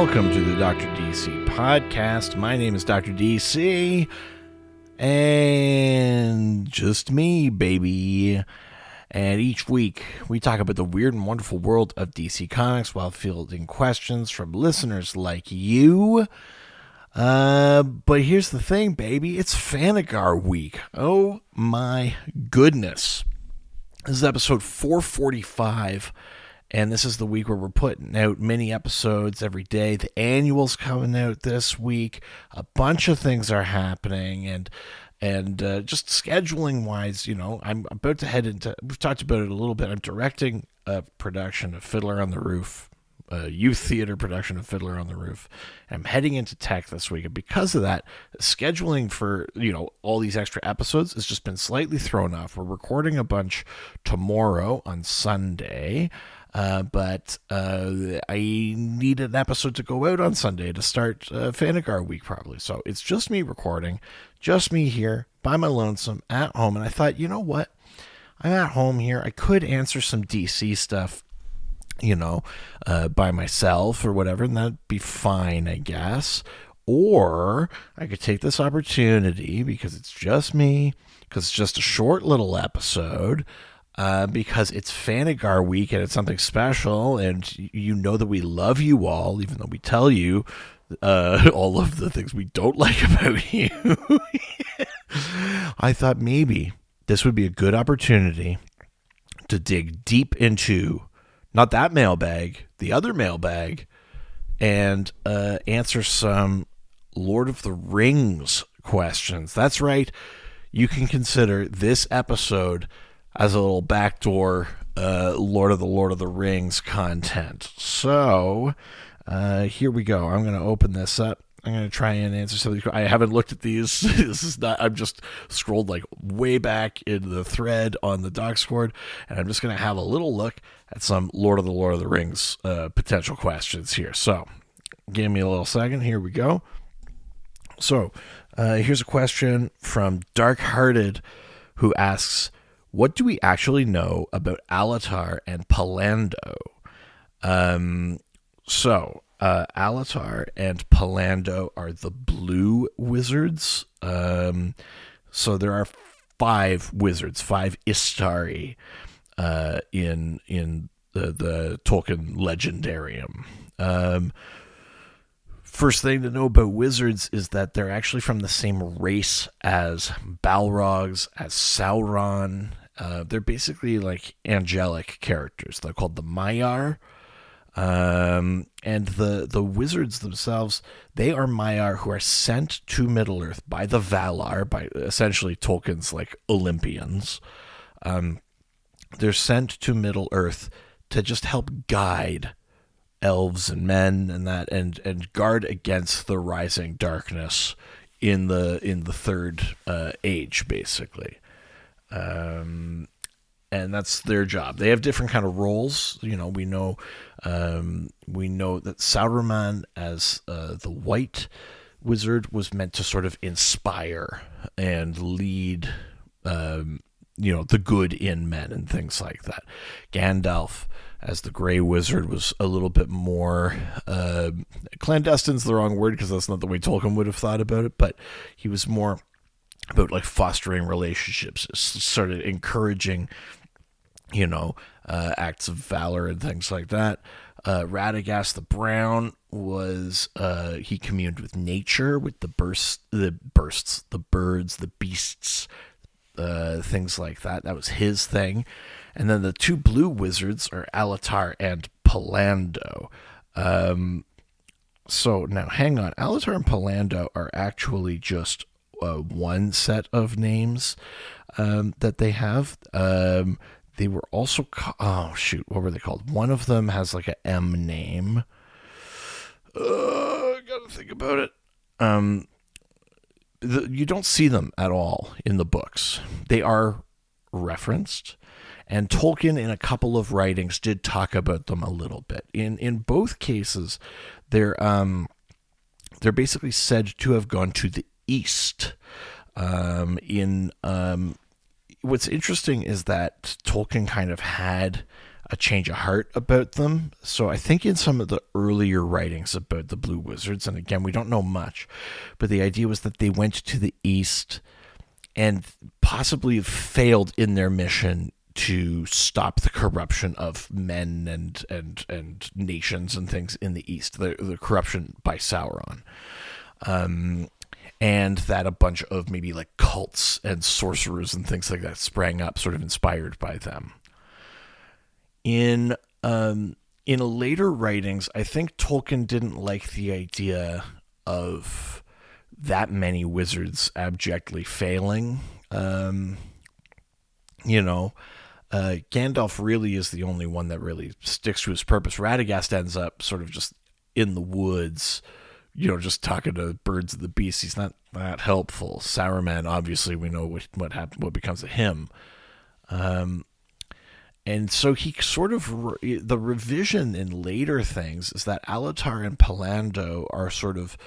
Welcome to the Dr. DC podcast. My name is Dr. DC, and just me, baby. And each week, we talk about the weird and wonderful world of DC Comics while fielding questions from listeners like you. But here's the thing, baby. It's Fanagar week. Oh, my goodness. This is episode 445. And this is the week where we're putting out mini episodes every day. The annual's coming out this week. A bunch of things are happening. And just scheduling wise, you know, I'm about to head into, we've talked about it a little bit. I'm directing a production of Fiddler on the Roof, a youth theater production of Fiddler on the Roof. I'm heading into tech this week. And because of that, scheduling for, you know, all these extra episodes has just been slightly thrown off. We're recording a bunch tomorrow on Sunday. But I need an episode to go out on Sunday to start Fanagar week probably. So it's just me recording, just me here by my lonesome at home. And I thought, you know what? I'm at home here. I could answer some DC stuff, you know, by myself or whatever, and that'd be fine, I guess. Or I could take this opportunity because it's just me, because it's just a short little episode. Because it's Fanagar week and it's something special, and you know that we love you all, even though we tell you all of the things we don't like about you. I thought maybe this would be a good opportunity to dig deep into, not that mailbag, the other mailbag, and answer some Lord of the Rings questions. That's right. You can consider this episode as a little backdoor Lord of the Rings content. So, here we go. I'm going to open this up. I'm going to try and answer some of these. I haven't looked at these. This is not, I'm just scrolled like way back in the thread on the Discord, and I'm just going to have a little look at some Lord of the Rings potential questions here. So, give me a little second. Here we go. So, here's a question from Dark-Hearted, who asks, what do we actually know about Alatar and Palando? Alatar and Palando are the blue wizards. So there are 5 wizards, 5 Istari in the Tolkien legendarium. First thing to know about wizards is that they're actually from the same race as Balrogs, as Sauron. They're basically like angelic characters. They're called the Maiar. And the wizards themselves, they are Maiar who are sent to Middle-earth by the Valar, by essentially Tolkien's like Olympians. They're sent to Middle-earth to just help guide elves and men and that, and guard against the rising darkness in the third age, basically. And that's their job. They have different kind of roles. You know, we know that Sauron as the white wizard was meant to sort of inspire and lead, the good in men and things like that. Gandalf as the gray wizard was a little bit more clandestine's the wrong word because that's not the way Tolkien would have thought about it, but he was more about like fostering relationships, sort of encouraging, acts of valor and things like that. Radagast the Brown was he communed with nature, with the birds, the beasts, things like that. That was his thing. And then the 2 blue wizards are Alatar and Palando. So now hang on. Alatar and Palando are actually just one set of names that they have. They were also what were they called? One of them has like a M name. I gotta think about it. You don't see them at all in the books. They are referenced, and Tolkien in a couple of writings did talk about them a little bit. In both cases, they're basically said to have gone to the east. What's interesting is that Tolkien kind of had a change of heart about them. So I think in some of the earlier writings about the Blue Wizards, and again, we don't know much, but the idea was that they went to the east and possibly failed in their mission to stop the corruption of men and nations and things in the east, the corruption by Sauron. And that a bunch of maybe like cults and sorcerers and things like that sprang up, sort of inspired by them. In later writings, I think Tolkien didn't like the idea of that many wizards abjectly failing. Gandalf really is the only one that really sticks to his purpose. Radagast ends up sort of just in the woods, just talking to birds and the beasts. He's not that helpful. Saruman, obviously, we know what becomes of him. And so he sort of, the revision in later things is that Alatar and Palando are sort of,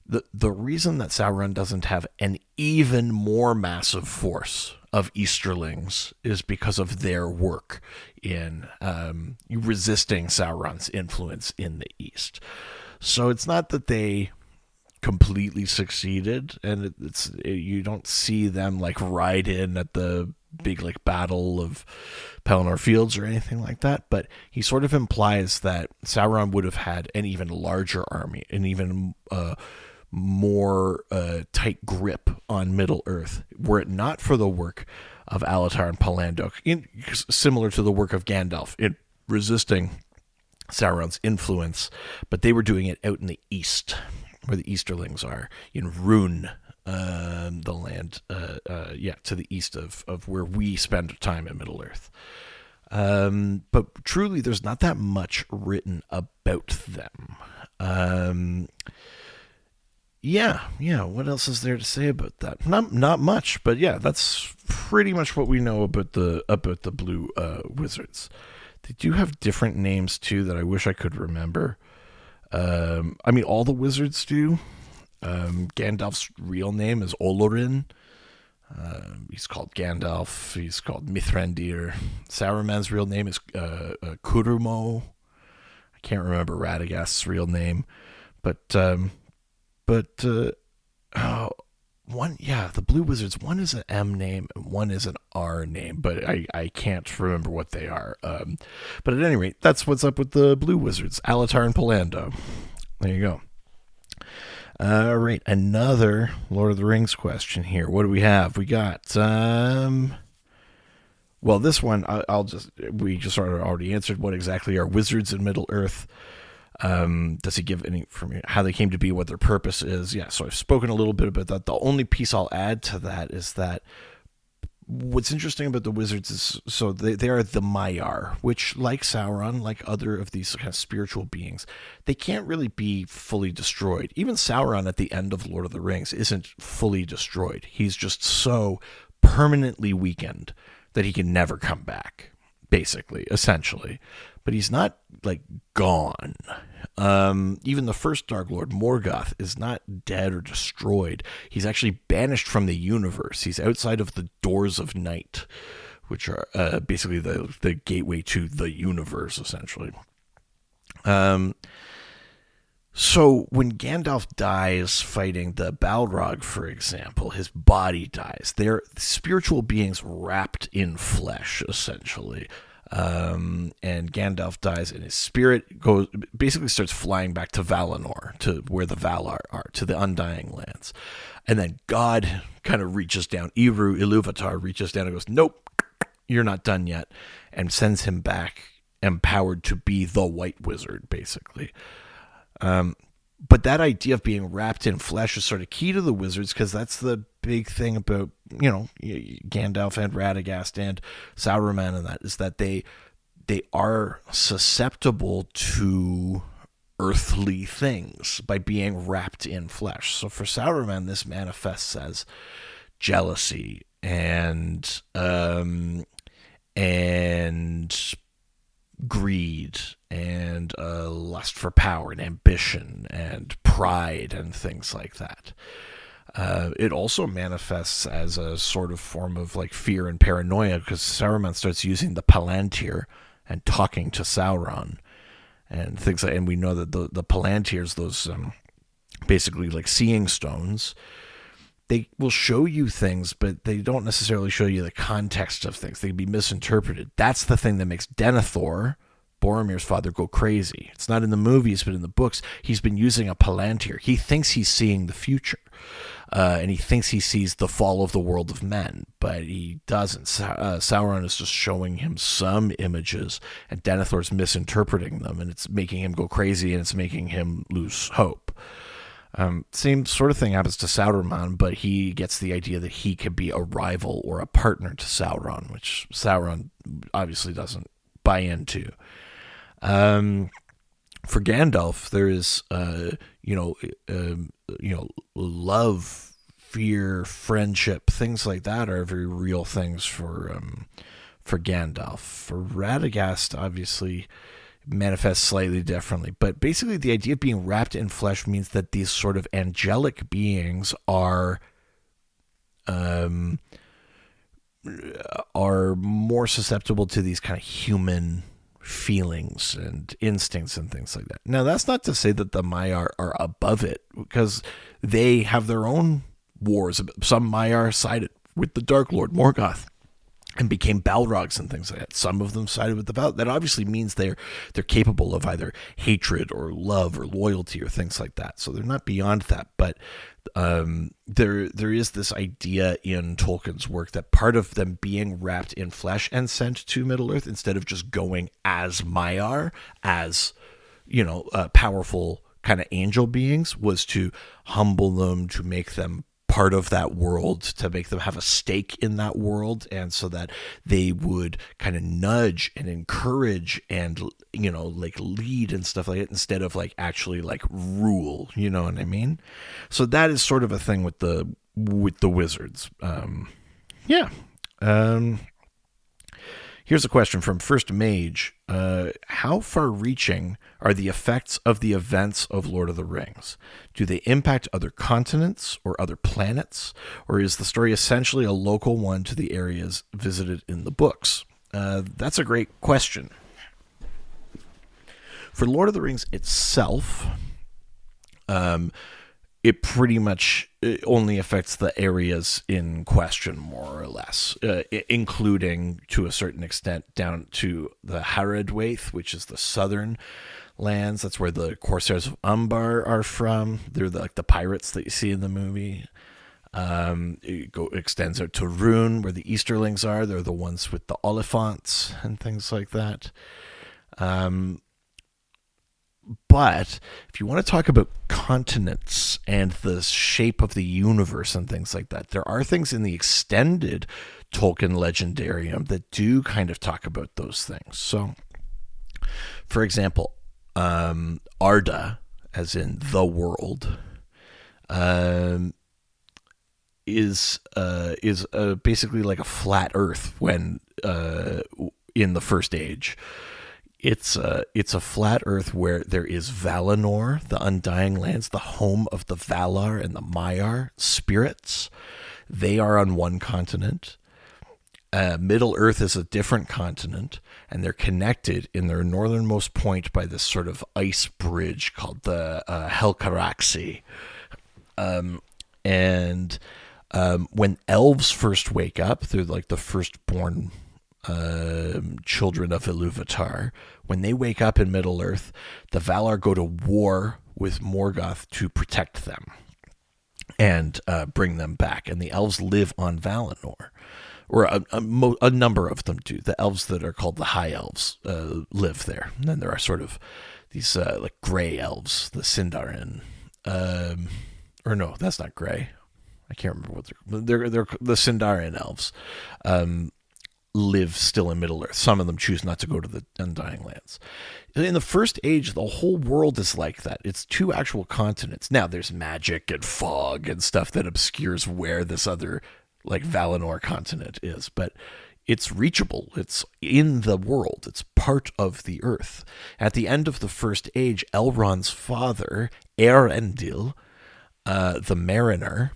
the reason that Sauron doesn't have an even more massive force of Easterlings is because of their work in resisting Sauron's influence in the East. So it's not that they completely succeeded, and you don't see them like ride in at the big like battle of Pelennor Fields or anything like that, but he sort of implies that Sauron would have had an even larger army, an even more tight grip on Middle Earth, were it not for the work of Alatar and Palando, similar to the work of Gandalf in resisting Sauron's influence, but they were doing it out in the east, where the Easterlings are, in Rhûn, the land, to the east of where we spend time in Middle Earth. But truly, there's not that much written about them. What else is there to say about that? Not much, but yeah, that's pretty much what we know about the Blue Wizards. They do have different names too that I wish I could remember. All the wizards do. Gandalf's real name is Olorin. He's called Gandalf. He's called Mithrandir. Saruman's real name is Kurumo. I can't remember Radagast's real name, the Blue Wizards, one is an M name and one is an R name, but I can't remember what they are. But at any rate, that's what's up with the Blue Wizards, Alatar and Palando. There you go. All right, another Lord of the Rings question here. What do we have? We got, this one, we just sort of already answered. What exactly are wizards in Middle Earth? Does he give any from how they came to be, what their purpose is? Yeah, so I've spoken a little bit about that. The only piece I'll add to that is that what's interesting about the wizards is, so they are the Maiar, which, like Sauron, like other of these kind of spiritual beings, they can't really be fully destroyed. Even Sauron at the end of Lord of the Rings isn't fully destroyed. He's just so permanently weakened that he can never come back, basically, essentially. But he's not, like, gone. Even the first Dark Lord, Morgoth, is not dead or destroyed. He's actually banished from the universe. He's outside of the Doors of Night, which are basically the gateway to the universe, essentially. So when Gandalf dies fighting the Balrog, for example, his body dies. They're spiritual beings wrapped in flesh, essentially. And Gandalf dies, and his spirit basically starts flying back to Valinor, to where the Valar are, to the Undying Lands. And then God kind of reaches down, Ilúvatar reaches down and goes, nope, you're not done yet, and sends him back empowered to be the White Wizard, basically. But that idea of being wrapped in flesh is sort of key to the wizards, because that's the big thing about, Gandalf and Radagast and Sauron, and that is that they are susceptible to earthly things by being wrapped in flesh. So for Sauron, this manifests as jealousy and greed and lust for power and ambition and pride and things like that. It also manifests as a sort of form of like fear and paranoia, because Saruman starts using the Palantir and talking to Sauron and things like. And we know that the Palantirs, those basically like seeing stones, they will show you things, but they don't necessarily show you the context of things. They can be misinterpreted. That's the thing that makes Denethor, Boromir's father, go crazy. It's not in the movies, but in the books, he's been using a Palantir. He thinks he's seeing the future, and he thinks he sees the fall of the world of men, but he doesn't. Sauron is just showing him some images, and Denethor's misinterpreting them, and it's making him go crazy, and it's making him lose hope. Same sort of thing happens to Sauron, but he gets the idea that he could be a rival or a partner to Sauron, which Sauron obviously doesn't buy into. For Gandalf, there is, love, fear, friendship, things like that are very real things for Gandalf. For Radagast, obviously, manifests slightly differently, but basically the idea of being wrapped in flesh means that these sort of angelic beings are more susceptible to these kind of human feelings and instincts and things like that. Now, that's not to say that the Maiar are above it, because they have their own wars. Some Maiar sided with the Dark Lord Morgoth and became Balrogs and things like that. Some of them sided with the Val. That obviously means they're capable of either hatred or love or loyalty or things like that. So they're not beyond that. But there is this idea in Tolkien's work that part of them being wrapped in flesh and sent to Middle-earth, instead of just going as Maiar, as powerful kind of angel beings, was to humble them, to make them part of that world, to make them have a stake in that world, and so that they would kind of nudge and encourage and like lead and stuff like that, instead of like actually like rule. You know what I mean? So that is sort of a thing with the wizards. Here's a question from First Mage. How far-reaching are the effects of the events of Lord of the Rings? Do they impact other continents or other planets? Or is the story essentially a local one to the areas visited in the books? That's a great question. For Lord of the Rings itself, it pretty much only affects the areas in question, more or less, including, to a certain extent, down to the Haradwaith, which is the southern lands. That's where the Corsairs of Umbar are from. They're the pirates that you see in the movie. It extends out to Rhûn, where the Easterlings are. They're the ones with the Oliphants and things like that. But if you want to talk about continents and the shape of the universe and things like that, there are things in the extended Tolkien legendarium that do kind of talk about those things. So, for example, Arda, as in the world, is basically like a flat Earth when in the First Age. It's a flat Earth where there is Valinor, the Undying Lands, the home of the Valar and the Maiar spirits. They are on one continent. Middle Earth is a different continent, and they're connected in their northernmost point by this sort of ice bridge called the Helcaraxi. When elves first wake up, they're like the firstborn children of Ilúvatar. When they wake up in Middle Earth, the Valar go to war with Morgoth to protect them and bring them back. And the elves live on Valinor, or a number of them do. The elves that are called the High Elves live there. And then there are sort of these like gray elves, the Sindarin. Or no, that's not gray. I can't remember what they're the Sindarin elves. Live still in Middle Earth. Some of them choose not to go to the Undying Lands. In the First Age, the whole world is like that. It's two actual continents. Now, there's magic and fog and stuff that obscures where this other, like, Valinor continent is, but it's reachable. It's in the world. It's part of the Earth. At the end of the First Age, Elrond's father, Eärendil, the Mariner,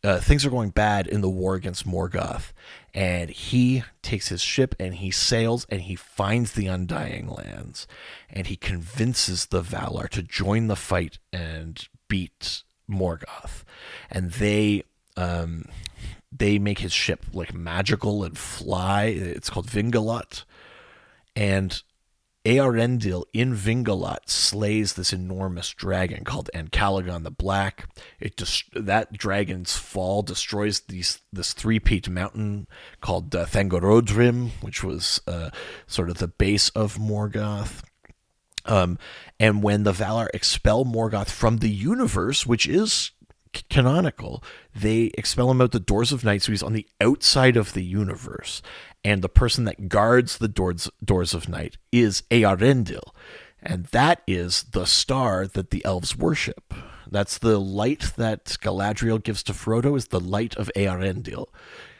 things are going bad in the war against Morgoth, and he takes his ship and he sails and he finds the Undying Lands, and he convinces the Valar to join the fight and beat Morgoth, and they make his ship like magical and fly. It's called Vingalot, and Earendil in Vingalot slays this enormous dragon called Ancalagon the Black. That dragon's fall destroys this three-peaked mountain called Thangorodrim, which was sort of the base of Morgoth. And when the Valar expel Morgoth from the universe, which is canonical, they expel him out the Doors of Night, so he's on the outside of the universe. And the person that guards the doors of Night is Earendil. And that is the star that the elves worship. That's the light that Galadriel gives to Frodo, is the light of Earendil.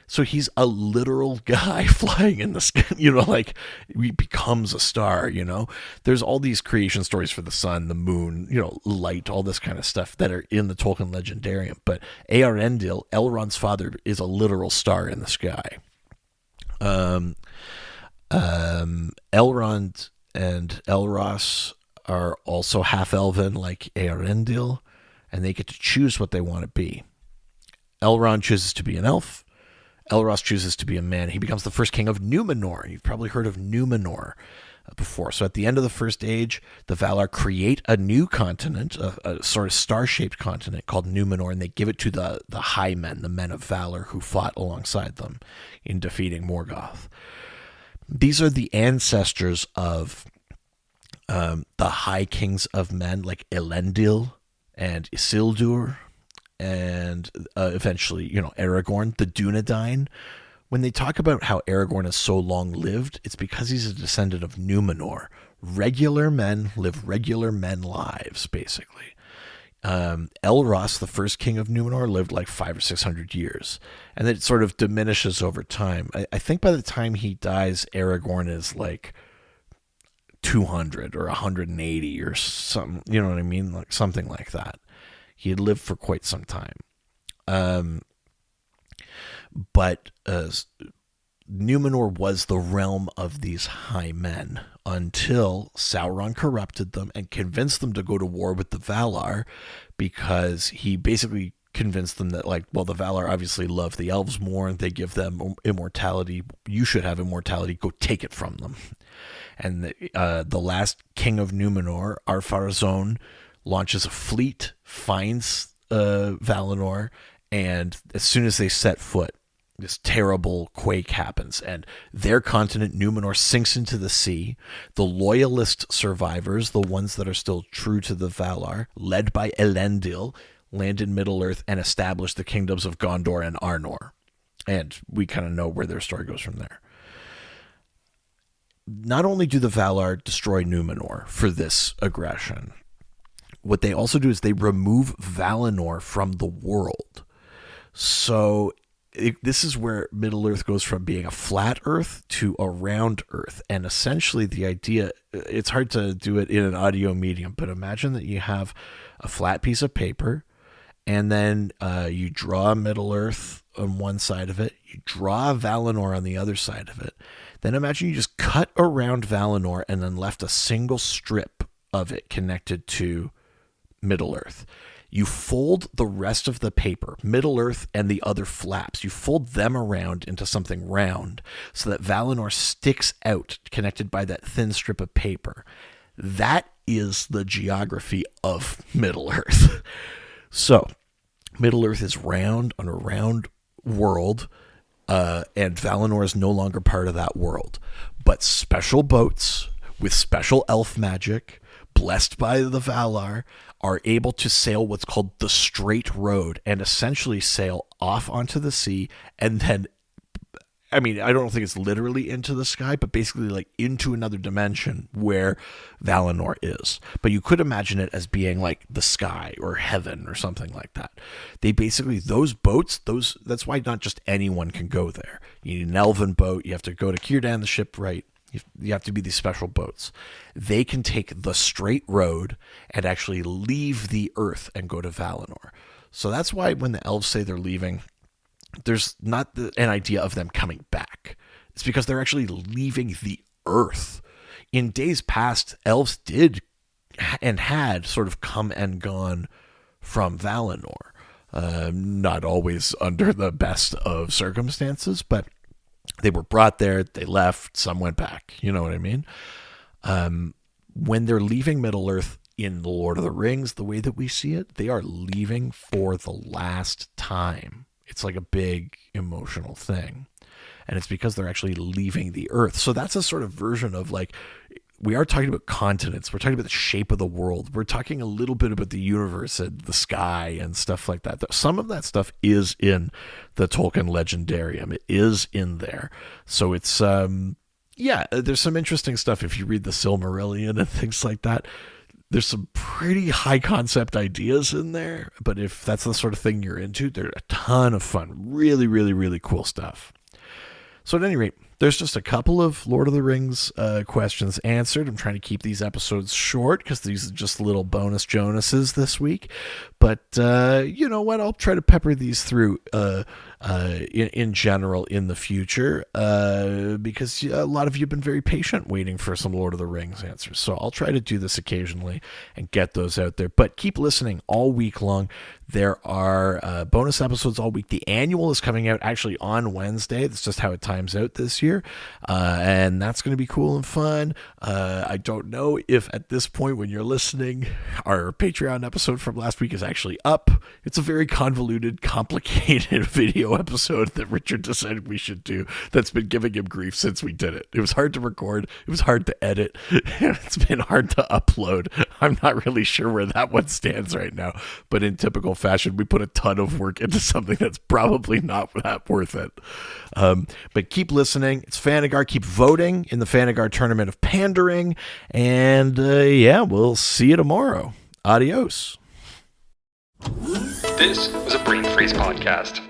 So he's a literal guy flying in the sky, like he becomes a star, There's all these creation stories for the sun, the moon, light, all this kind of stuff that are in the Tolkien Legendarium. But Earendil, Elrond's father, is a literal star in the sky. Elrond and Elros are also half-elven like Earendil, and they get to choose what they want to be. Elrond chooses to be an elf. Elros chooses to be a man. He becomes the first king of Numenor. You've probably heard of Numenor before. So at the end of the First Age, the Valar create a new continent, a sort of star-shaped continent called Numenor, and they give it to the High Men, the men of Valor who fought alongside them in defeating Morgoth. These are the ancestors of the High Kings of Men, like Elendil and Isildur, and eventually, Aragorn, the Dunedain. When they talk about how Aragorn is so long-lived, it's because he's a descendant of Numenor. Regular men live regular men lives, basically. Elros, the first king of Numenor, lived like 500 or 600 years. And it sort of diminishes over time. I think by the time he dies, Aragorn is like 200 or 180 or something. You know what I mean? Like something like that. He had lived for quite some time. But Numenor was the realm of these high men until Sauron corrupted them and convinced them to go to war with the Valar, because he basically convinced them that, the Valar obviously love the elves more and they give them immortality. You should have immortality. Go take it from them. And the last king of Numenor, Ar-Pharazôn, launches a fleet, finds Valinor, and as soon as they set foot, this terrible quake happens, and their continent, Numenor, sinks into the sea. The loyalist survivors, the ones that are still true to the Valar, led by Elendil, land in Middle-earth and establish the kingdoms of Gondor and Arnor. And we kind of know where their story goes from there. Not only do the Valar destroy Numenor for this aggression, what they also do is they remove Valinor from the world. So this is where Middle-earth goes from being a flat Earth to a round Earth. And essentially the idea, it's hard to do it in an audio medium, but imagine that you have a flat piece of paper, and then you draw Middle-earth on one side of it, you draw Valinor on the other side of it. Then imagine you just cut around Valinor and then left a single strip of it connected to Middle-earth. You fold the rest of the paper, Middle-earth and the other flaps, you fold them around into something round so that Valinor sticks out, connected by that thin strip of paper. That is the geography of Middle-earth. So, Middle-earth is round on a round world, and Valinor is no longer part of that world. But special boats with special elf magic, blessed by the Valar, are able to sail what's called the Straight Road and essentially sail off onto the sea and then, I don't think it's literally into the sky, but basically like into another dimension where Valinor is. But you could imagine it as being like the sky or heaven or something like that. They basically, those boats, that's why not just anyone can go there. You need an elven boat. You have to go to Círdan, the shipwright. You have to be these special boats. They can take the Straight Road and actually leave the Earth and go to Valinor. So that's why when the elves say they're leaving, there's not an idea of them coming back. It's because they're actually leaving the earth. In days past, elves did and had sort of come and gone from Valinor. Not always under the best of circumstances, but they were brought there, they left, some went back. You know what I mean? When they're leaving Middle-earth in The Lord of the Rings, the way that we see it, they are leaving for the last time. It's like a big emotional thing. And it's because they're actually leaving the earth. So that's a sort of version of like, we are talking about continents. We're talking about the shape of the world. We're talking a little bit about the universe and the sky and stuff like that. Some of that stuff is in the Tolkien Legendarium. It is in there. So it's, there's some interesting stuff if you read the Silmarillion and things like that. There's some pretty high concept ideas in there. But if that's the sort of thing you're into, there's a ton of fun. Really, really, really cool stuff. So at any rate, there's just a couple of Lord of the Rings questions answered. I'm trying to keep these episodes short because these are just little bonus Jonases this week. But you know what? I'll try to pepper these through in general in the future because a lot of you have been very patient waiting for some Lord of the Rings answers. So I'll try to do this occasionally and get those out there. But keep listening all week long. There are bonus episodes all week. The annual is coming out actually on Wednesday. That's just how it times out this year. And that's going to be cool and fun. I don't know if at this point when you're listening, our Patreon episode from last week is actually up. It's a very convoluted, complicated video episode that Richard decided we should do that's been giving him grief since we did it. It was hard to record. It was hard to edit. It's been hard to upload. I'm not really sure where that one stands right now. But in typical fashion, we put a ton of work into something that's probably not that worth it. But keep listening. It's Fanagar. Keep voting in the Fanagar Tournament of Pandering. And we'll see you tomorrow. Adios. This was a Brain Freeze podcast.